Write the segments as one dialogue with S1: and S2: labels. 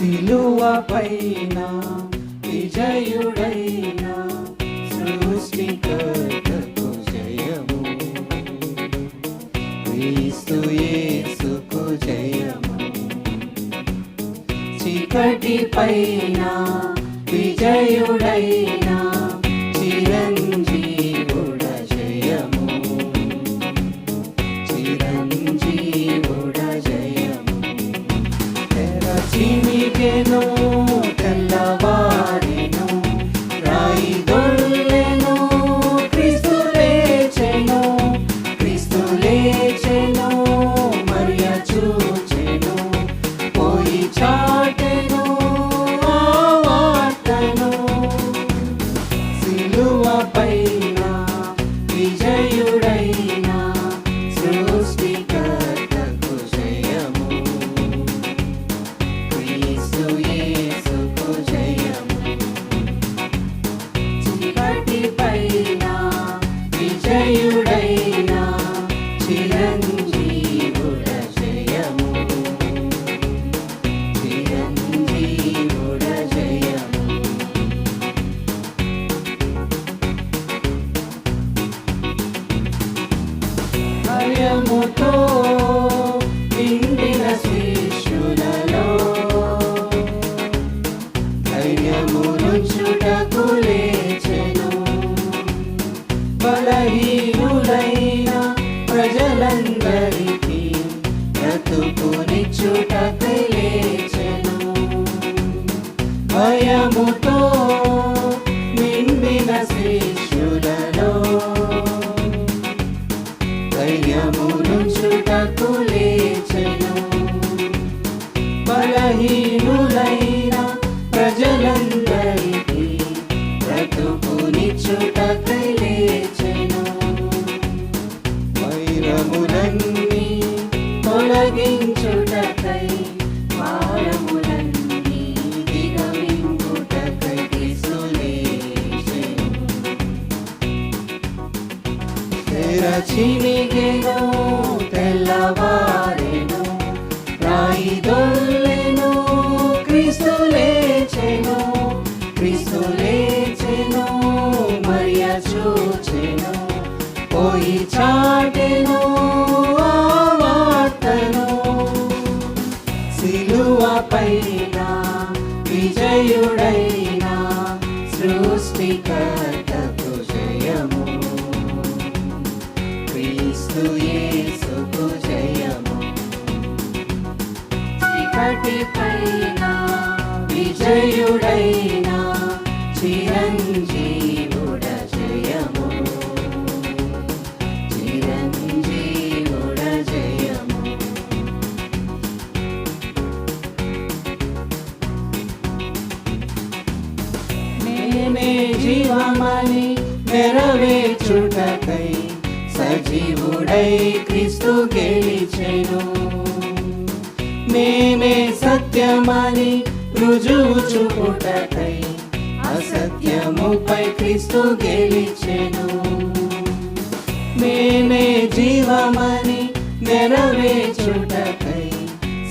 S1: సిలువ పైన విజయుడైన సృష్టికర్తకు జయము, క్రీస్తు యేసుకు జయము. చీకటి పైన విజయుడైన చిరంజీవుడ జయము, చిరంజీవుడ జయము. తెరచిమిగెను తెల్లవారెను, రాయి దొర్లెను, క్రీస్తు లేచెను, క్రీస్తు లేచెను, మరియ చూచెను, పోయి చాటెను ఆ వార్తను. సిలువ పైన విజయుడైన సృష్టికర్తకు జయము, క్రీస్తు యేసుకు జయము. చీకటి పైన విజయుడైన చిరంజీవుడ జయము, చిరంజీవుడ జయము. భయముతో నిండిన శిష్యులలో ధైర్యమునుంచుటకు లేచెను, బలహీనులైన ప్రజలందరికీ బ్రతుకునిచ్చుటకై లేచెను. భయముతో నిండిన శిష్యులలో ధైర్యమునుంచుటకు లేచెను, బలహీనులైన ప్రజలందరికీ బ్రతుకునిచ్చుటకై లేచెను. వైరములన్నీ తొలగించుటకై, భారములన్నీ దిగమింగుటకై క్రీస్తు లేచెను. తెరచిమిగెను తెల్లవారెను, రాయి దొర్లెను, క్రీస్తు లేచెను, క్రీస్తు లేచెను, మరియ చూచెను, పోయి చాటెను ఆ వార్తను. సిలువ పైన విజయుడైన సృష్టికర్తకు జయము, క్రీస్తు యేసుకు జయము. చీకటి పైన విజయుడైన చిరంజీవుడ జయము, చిరంజీవుడ జయము. నేనే జీవమని నెరవేర్చుటకై సజీవుడై క్రీస్తు గెలిచెను, నేనే సత్యమని రుజువు చూపుటకై అసత్యముపై క్రీస్తు గెలిచెను. నేనే జీవమని నెరవేర్చుటకై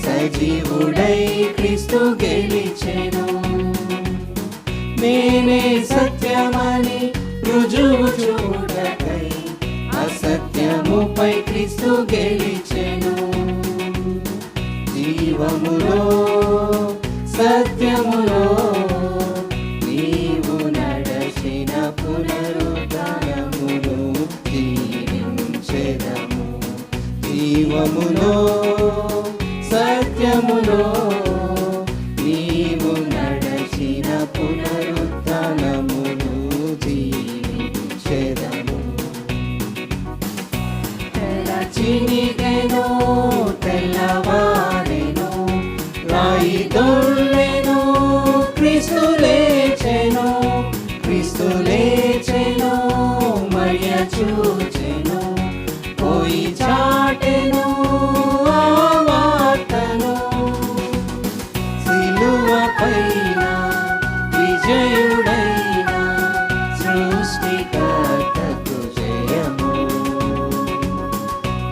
S1: సజీవుడై క్రీస్తు గెలిచెను, నేనే సత్యమని రుజువు చూపుటకై అసత్యముపై క్రీస్తు గెలిచెను. జీవములో సత్యములో నీవు నడచిన పునరుద్ధానమును జీవించెదము. జీవములో సత్యములో నీవు నడచిన పునరుద్ధానమును జీవించెదము. తెరచిమిగెను తెల్లవారెను, రాయి దొర్లెను, క్రీస్తు లేచెను, క్రీస్తు లేచెను, మరియ చూచెను, పోయి చాటెను ఆ వార్తను. సిలువ పైన విజయుడైన సృష్టికర్తకు జయము,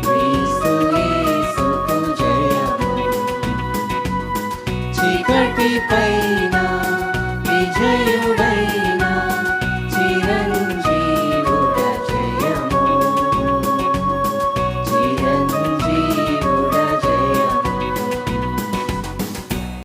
S1: క్రీస్తు యేసుకు జయము. చీకటి పాపి పైన విజయం